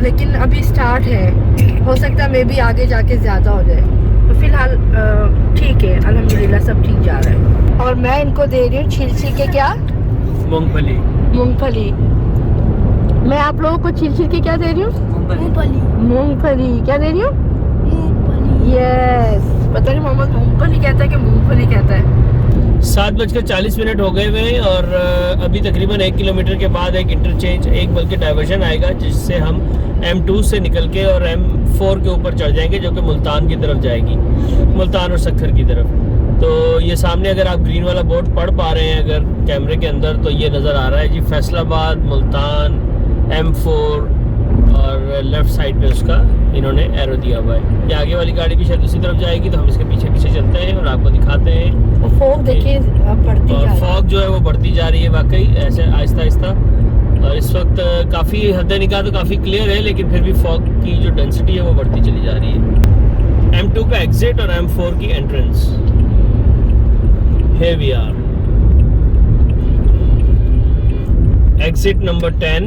लेकिन अभी स्टार्ट है। हो सकता है मे भी आगे जाके ज़्यादा हो जाए। तो फिलहाल ठीक है, अल्हम्दुलिल्लाह सब ठीक जा रहा है। और मैं इनको दे रही हूँ छील के क्या मूंगफली। मैं आप लोगों को छील के क्या दे रही हूँ? मूंगफली। क्या दे रही हूँ? यस। पता नहीं मोहम्मद मूंगफली कहता है कि मूंगफली कहता है। 7:40 हो गए हुए और अभी तकरीबन 1 किलोमीटर के बाद एक इंटरचेंज, एक बल्कि डाइवर्शन आएगा, जिससे हम M2 से निकल के और M4 के ऊपर चढ़ जाएंगे, जो कि मुल्तान की तरफ जाएगी, मुल्तान और सक्खर की तरफ। तो ये सामने अगर आप ग्रीन वाला बोर्ड पढ़ पा रहे हैं अगर कैमरे के अंदर, तो ये नज़र आ रहा है जी फैसलाबाद, मुल्तान, M4, और लेफ़्ट साइड पे उसका इन्होंने एरो दिया हुआ है। ये आगे वाली गाड़ी भी शायद उसी तरफ जाएगी, तो हम इसके पीछे पीछे चलते हैं और आपको दिखाते हैं। फॉग देखिए बढ़ती जा रही है, फॉग जो है वो बढ़ती जा रही है वाकई ऐसे आहिस्ता आहिस्ता। और इस वक्त काफ़ी हद निगाह तो काफ़ी क्लियर है, लेकिन फिर भी फॉग की जो डेंसिटी है वो बढ़ती चली जा रही है। M2 का एग्जिट और M4 की entrance. Here we are. Exit number 10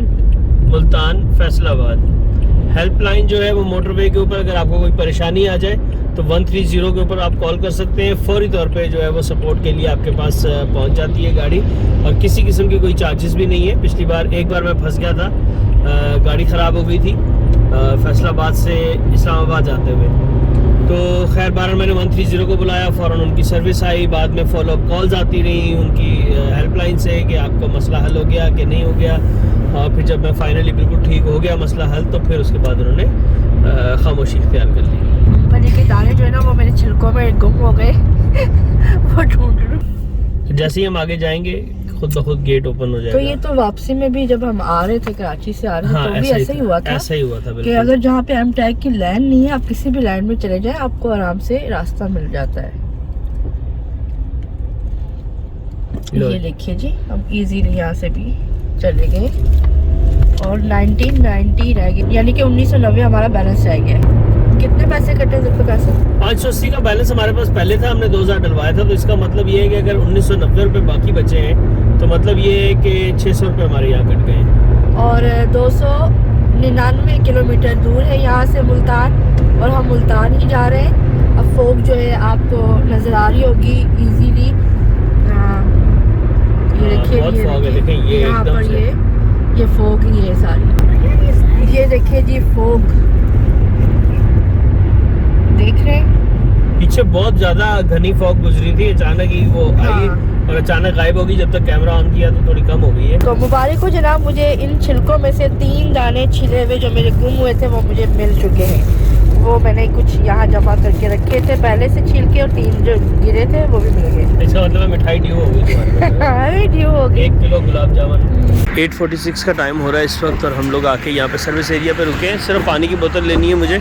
Multan Faisalabad. Helpline जो है वो मोटरवे के ऊपर, अगर आपको कोई परेशानी आ जाए तो 130 के ऊपर आप कॉल कर सकते हैं। फौरी तौर पे जो है वो सपोर्ट के लिए आपके पास पहुंच जाती है गाड़ी, और किसी किस्म की कोई चार्जेस भी नहीं है। पिछली बार एक बार मैं फंस गया था, गाड़ी ख़राब हो गई थी फैसलाबाद से इस्लामाबाद जाते हुए। तो खैर बार मैंने 130 को बुलाया, फ़ौरन उनकी सर्विस आई, बाद में फॉलोअप कॉल्स आती रही उनकी हेल्पलाइन से कि आपका मसला हल हो गया कि नहीं हो गया। और फिर जब मैं फाइनली बिल्कुल ठीक हो गया मसला हल, तो फिर उसके बाद उन्होंने खामोशी इख्तियार कर ली। मूंगफली के दाने जो है ना वो मेरे छिलकों में गुम हो गए वो ढूंढ रही हूं। जैसे ही हम आगे जाएंगे खुद ब खुद गेट ओपन हो जाएगा। तो ये तो वापसी में भी जब हम आ रहे थे कराची से आ रहे थे, हाँ, तो भी ऐसा ही हुआ था। ऐसा ही हुआ था कि अगर जहाँ पे एम टैग की लाइन नहीं है, आप किसी भी लाइन में चले जाएं, आपको आराम से रास्ता मिल जाता है। ये देखिए जी, हम इजीली यहाँ से भी चले गए और 1990 रह गए, यानी कि 1990 हमारा बैलेंस रह गया। कितने पैसे कटे पैसे? 580 का बैलेंस हमारे पास पहले था, हमने 2000 डलवाया था। तो इसका मतलब ये है कि अगर 1990 रुपये बाकी बचे हैं, तो मतलब ये है कि 600 रुपये हमारे यहाँ कट गए। और 299 किलोमीटर दूर है यहाँ से मुल्तान, और हम मुल्तान ही जा रहे हैं। अब फोग जो है आपको नज़र आ रही होगी इजीली। ये देखिए, ये यहाँ पर ये फोग ही है सारी। ये देखिए जी फोग, देख रहे हैं पीछे बहुत ज्यादा घनी फॉग गुजरी थी, अचानक ही वो आई और अचानक गायब होगी। जब तक कैमरा ऑन किया तो थोड़ी कम हो गई है। तो मुबारक हो जनाब, मुझे इन छिलकों में से 3 दाने छिले हुए जो मेरे गुम हुए थे वो मुझे मिल चुके हैं। वो मैंने कुछ यहाँ जमा करके रखे थे पहले से छील के, और 3 जो गिरे थे वो भी मिल गए। इसका मतलब मिठाई ड्यू हो गई अरे ड्यू हो गई। 1 किलो गुलाब जामुन। 8:46 का टाइम हो रहा है इस वक्त, और हम लोग आके यहाँ पे सर्विस एरिया पे रुके हैं। सिर्फ पानी की बोतल लेनी है मुझे,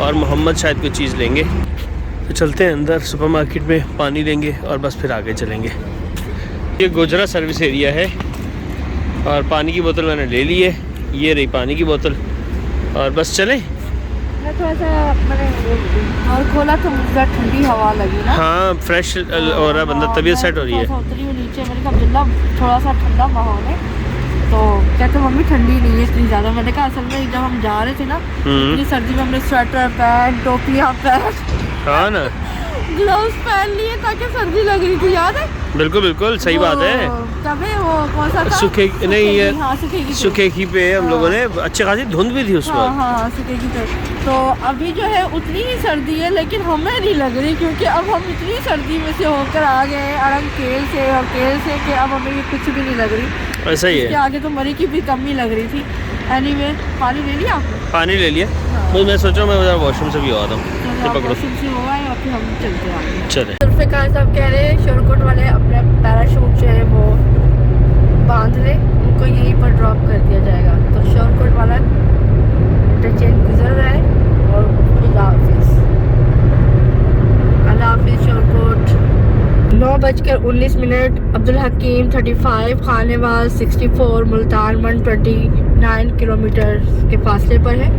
और मोहम्मद शायद कोई चीज़ लेंगे। तो चलते हैं अंदर, सुपरमार्केट में पानी लेंगे और बस फिर आगे चलेंगे। ये गुजरा सर्विस एरिया है, और पानी की बोतल मैंने ले ली है। ये रही पानी की बोतल, और बस चलें। मैं थोड़ा सा मैंने और खोला तो मुझे ठंडी हवा लगी ना। हाँ, फ्रेश हो रहा है बंदा, तबीयत सेट हो रही है। उतरी हूँ नीचे, मैंने कहा अब्दुल्ला थोड़ा सा ठंडा माहौल है, तो कहते मम्मी ठंडी नहीं है इतनी ज़्यादा। मैंने कहा असल में जब हम जा रहे थे ना इतनी सर्दी में हमने स्वेटर पैंट टोपियाँ पैंट, हाँ ना, ग्लव्स पहन लिए ताकि सर्दी लग रही थी, याद है? बिल्कुल बिल्कुल सही बात है। तब वो कौन सा था? सूखे नहीं ये हाँ, सूखेगी। सूखेगी पे हम लोगों ने अच्छी खासी धुंध भी थी उस हाँ वक्त। हाँ, सूखेगी पे। तो अभी जो है उतनी ही सर्दी है, लेकिन हमें नहीं लग रही, क्योंकि अब हम इतनी सर्दी में से होकर आ गए अड़ंग केल से और केल से कि अब हमें ये कुछ भी नहीं लग रही। ऐसा ही इसके है। आगे तो मरी की भी कमी लग रही थी। एनीवे, पानी ले लिया आपने? पानी ले लिया। हाँ। मैं सोचा मैं वॉशरूम से भी आ रहा हूँ। चलो, आप वॉशरूम से हो आए और फिर हम चलते हैं आगे। चले। जुल्फ़िकार साहब कह रहे हैं शोरकोट वाले अपने पैराशूट जो है वो बांध ले, उनको यहीं पर ड्रॉप कर दिया जाएगा। तो शोरकोट वाला इंटरचेंज गुजर रहा है और खुदा हाफिज़, अल्लाह हाफिज़ शोरकोट। 9:19 अब्दुल हकीम 35, खानेवाल 64, मुल्तान 129 किलोमीटर के फासले पर है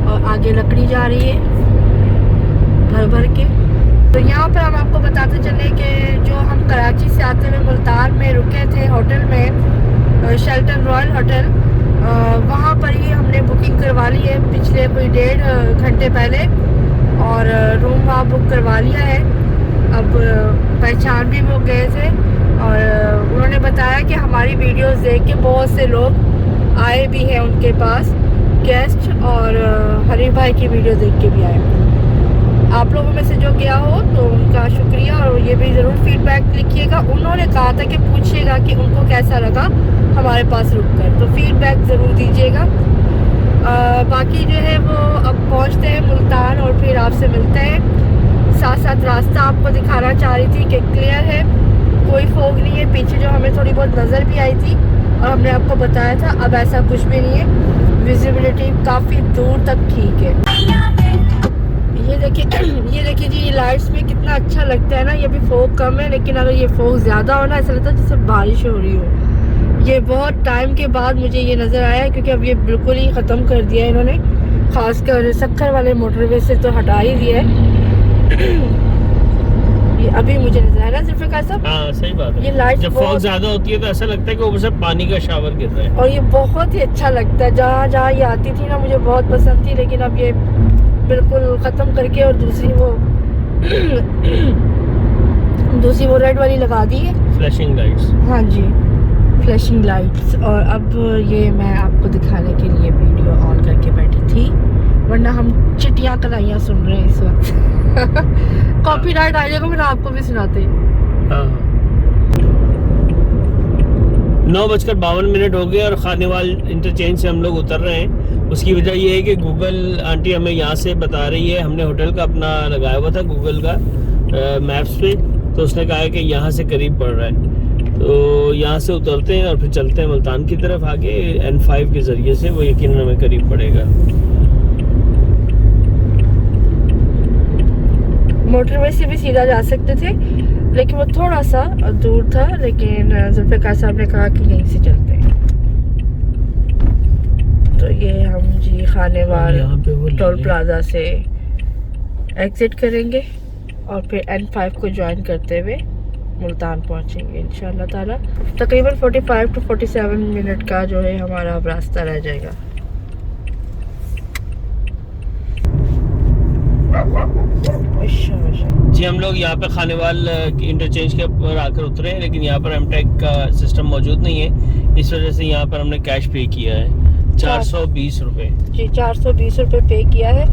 और आगे लकड़ी जा रही है भर भर के। तो यहाँ पर हम आपको बताते चले कि जो हम कराची से आते हुए मुल्तान में रुके थे होटल में, शेल्टन रॉयल होटल, वहाँ पर ही हमने बुकिंग करवा ली है पिछले कोई 1.5 घंटे पहले, और रूम वहाँ बुक करवा लिया है। अब पहचान भी वो गए थे और उन्होंने बताया कि हमारी वीडियोस देख के बहुत से लोग आए भी हैं उनके पास गेस्ट, और हरीफ भाई की वीडियो देख के भी आए। आप लोगों में से जो गया हो तो उनका शुक्रिया, और ये भी ज़रूर फीडबैक लिखिएगा। उन्होंने कहा था कि पूछिएगा कि उनको कैसा लगा हमारे पास रुककर, तो फीडबैक ज़रूर दीजिएगा। बाकी जो है वो अब पहुंचते हैं मुल्तान और फिर आपसे मिलते हैं। साथ साथ रास्ता आपको दिखाना चाह रही थी कि क्लियर है, कोई फोग नहीं है। पीछे जो हमें थोड़ी बहुत नज़र भी आई थी और हमने आपको बताया था, अब ऐसा कुछ भी नहीं है। विजिबिलिटी काफ़ी दूर तक ठीक है। ये देखिए जी, ये लाइट्स में कितना अच्छा लगता है ना। ये भी फोग कम है, लेकिन अगर ये फोग ज़्यादा हो ना, ऐसा लगता है जैसे बारिश हो रही हो। ये बहुत टाइम के बाद मुझे ये नज़र आया है, क्योंकि अब ये बिल्कुल ही ख़त्म कर दिया है इन्होंने, ख़ासकर सक्खर वाले मोटरवे से तो हटा ही दिया है। ये अभी मुझे नजर आया ना जुल्फ़िकार साहब। हाँ सही बात है। ये लाइट जब फॉग ज्यादा होती है तो ऐसा लगता है कि ऊपर से पानी का शावर गिर रहा है, और ये बहुत ही अच्छा लगता है। जहाँ जहाँ ये आती थी ना मुझे बहुत पसंद थी, लेकिन अब ये बिल्कुल ख़त्म करके और दूसरी वो रेड वाली लगा दी है, फ्लैशिंग लाइट्स। हाँ जी, फ्लैशिंग लाइट्स। और अब ये मैं आपको दिखाने के लिए वीडियो ऑन करके बैठी थी, वरना हम चिटियाँ कलाइयाँ सुन रहे हैं इस वक्त। कॉपीराइट आ जाएगा, फिर आपको भी सुनाते हैं। हाँ 9:52 हो गए और खानेवाल इंटरचेंज से हम लोग उतर रहे हैं। उसकी वजह ये है कि गूगल आंटी हमें यहाँ से बता रही है, हमने होटल का अपना लगाया हुआ था गूगल का मैप्स पे, तो उसने कहा है कि यहाँ से करीब पड़ रहा है। तो यहाँ से उतरते हैं और फिर चलते हैं मुल्तान की तरफ आगे N5 के ज़रिए से, वो यकीनन हमें करीब पड़ेगा। मोटरवे से भी सीधा जा सकते थे, लेकिन वो थोड़ा सा दूर था, लेकिन जुल्फ़िकार साहब ने कहा कि यहीं से चलते हैं। तो ये हम जी खानेवाल टोल प्लाजा से एग्जिट करेंगे और फिर N5 को ज्वाइन करते हुए मुल्तान पहुंचेंगे इंशाल्लाह ताला। तकरीबन 45 to 47 मिनट का जो है हमारा अब रास्ता रह जाएगा। जी हम लोग यहाँ पे खानेवाल इंटरचेंज के ऊपर आकर उतरे हैं, लेकिन यहाँ पर एमटेक का सिस्टम मौजूद नहीं है, इस वजह से यहाँ पर हमने कैश पे किया है 420 रुपये। जी 420 रुपये पे किया है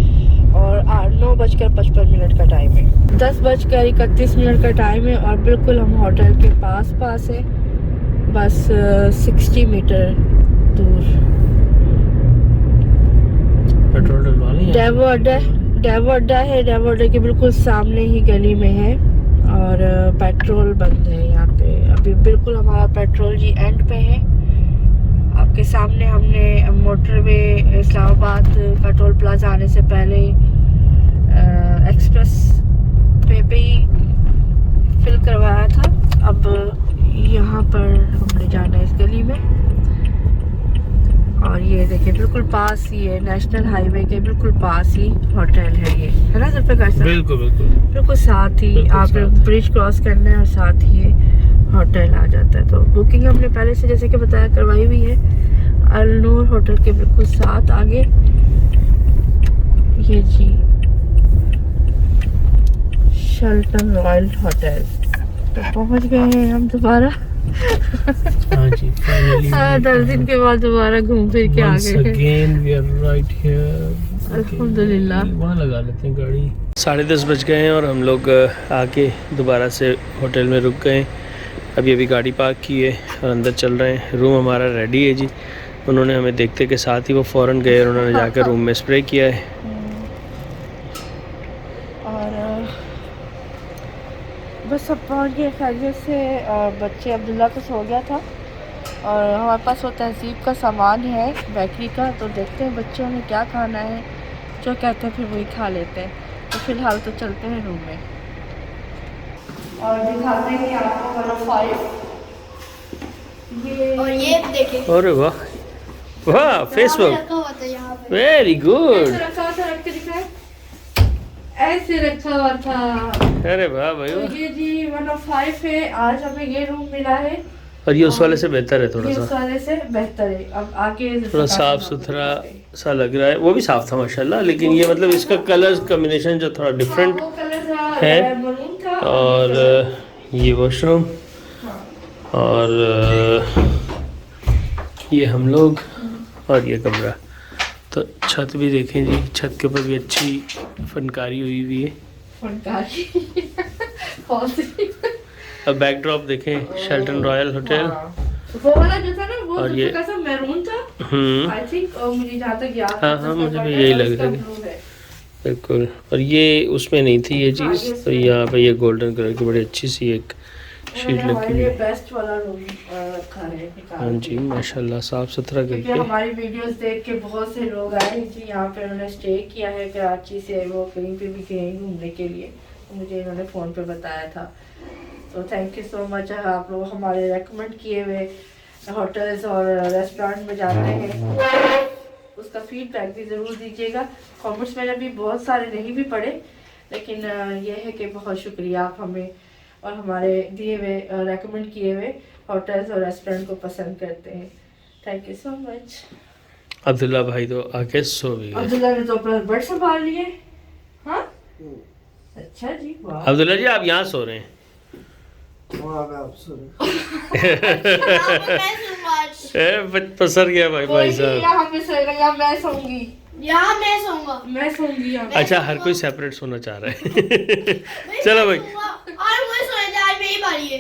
और 9:55 का टाइम है। 10:31 का टाइम है और बिल्कुल हम होटल के पास है, बस 60 मीटर दूर। पेट्रोल डलवा लें। डेवो अड्डा है, डेवो अड्डे के बिल्कुल सामने ही गली में है और पेट्रोल बंद है यहाँ पे। अभी बिल्कुल हमारा पेट्रोल जी एंड पे है। आपके सामने हमने मोटरवे इस्लामाबाद का टोल प्लाजा आने से पहले एक्सप्रेस पे ही फिल करवाया था। अब यहाँ पर हमने जाना है इस गली में और ये देखिए बिल्कुल पास ही है, नेशनल हाईवे के बिल्कुल पास ही होटल है ये, है ना जुल्फ़िकार साहब? बिल्कुल साथ ही आपने ब्रिज क्रॉस करना है और साथ ही होटल आ जाता है। तो बुकिंग हमने पहले से जैसे कि बताया करवाई हुई है अल-नूर होटल के बिल्कुल साथ आगे। ये जी शेल्टन रॉयल होटल। तो पहुंच गए हैं हम दोबारा। हाँ जी, फाइनली हाँ, 10 दिन के बाद दोबारा घूम फिर के आ गए हैं। Again we are right here. अल्हम्दुलिल्लाह। वहाँ लगा लेते हैं गाड़ी। 10:30 बज गए हैं और हम लोग आके दोबारा से होटल में रुक गए। अभी गाड़ी पार्क की है और अंदर चल रहे हैं। रूम हमारा रेडी है जी। उन्होंने हमें देखते के साथ ही वो फ़ौरन गए और उन्होंने जाकर रूम में स्प्रे किया है। और बस सब पहुँच गए खैरियत से। बच्चे अब्दुल्ला तो सो गया था और हमारे पास वो तहजीब का सामान है बेकरी का, तो देखते हैं बच्चों ने क्या खाना है, जो कहते हैं फिर वही खा लेते हैं। तो फ़िलहाल तो चलते हैं रूम में और दिखाते हैं कि आपको 105 और ये देखिए अरे वाह वाह, फेसबुक रखा हुआ था यहाँ पे। Very good. ऐसे रखा हुआ था, रख के दिखाए। ऐसे रखा हुआ था। अरे वाह भाई तो वाह। ये जी 105 है। आज हमें ये रूम मिला है और ये उस वाले से बेहतर है थोड़ा ये सा, उस वाले से बेहतर है। अब आगे थोड़ा साफ सुथरा सा लग रहा है। वो भी साफ था माशाल्लाह, लेकिन ये मतलब इसका कलर कॉम्बिनेशन जो थोड़ा डिफरेंट वो कलर है। मरून था और ये वॉशरूम और ये हम लोग और ये कमरा। तो छत भी देखें जी, छत के ऊपर भी अच्छी फनकारी हुई हुई है। फनकारी कौन सी? अब बैकड्रॉप देखें, शेल्टन रॉयल होटल। वो वाला जो था ना वो और ये कैसा मैरून था आई थिंक, और मुझे जहाँ तक याद हाँ हाँ, मुझे भी यही लग रहा है बिल्कुल। और ये उसमें नहीं थी ये चीज़, तो यहाँ पे ये गोल्डन कलर की बड़ी अच्छी सी एक शीट लगी हुई है। बेस्ट वाला रूम रखा है। हाँ जी माशाल्लाह, साफ सुथरा क्योंकि करके। हमारी वीडियोस देख के बहुत से लोग आए हैं जी यहाँ पे, उन्होंने स्टे किया है कराची से, वो कहीं पे भी गए घूमने के लिए, तो मुझे इन्होंने फ़ोन पे बताया था। तो थैंक यू सो मच। आप लोग हमारे रेकमेंड किए हुए होटल्स और रेस्टोरेंट में जाते हैं, उसका फीडबैक भी ज़रूर दीजिएगा। कमेंट्स मैंने भी बहुत सारे नहीं भी पढ़े, लेकिन ये है कि बहुत शुक्रिया आप हमें और हमारे दिए हुए रेकमेंड किए हुए होटल्स और रेस्टोरेंट को पसंद करते हैं। Thank you so much. Abdullah भाई तो आके सो भी गए। अब्दुल्ला ने तो अपना बेड संभाल लिए। हाँ अच्छा जी, वाह। अब्दुल्ला जी आप यहाँ सो रहे हैं। पसर गया भाई भाई साहब। यहाँ पे सोएगा, यहाँ मैं सोऊंगी, यहाँ मैं सोऊंगा। मैं सोऊंगी यहाँ। अच्छा, हर कोई सेपरेट सोना चाह रहा है। चलो भाई, और वो सोए थे, आज मेरी बारी है।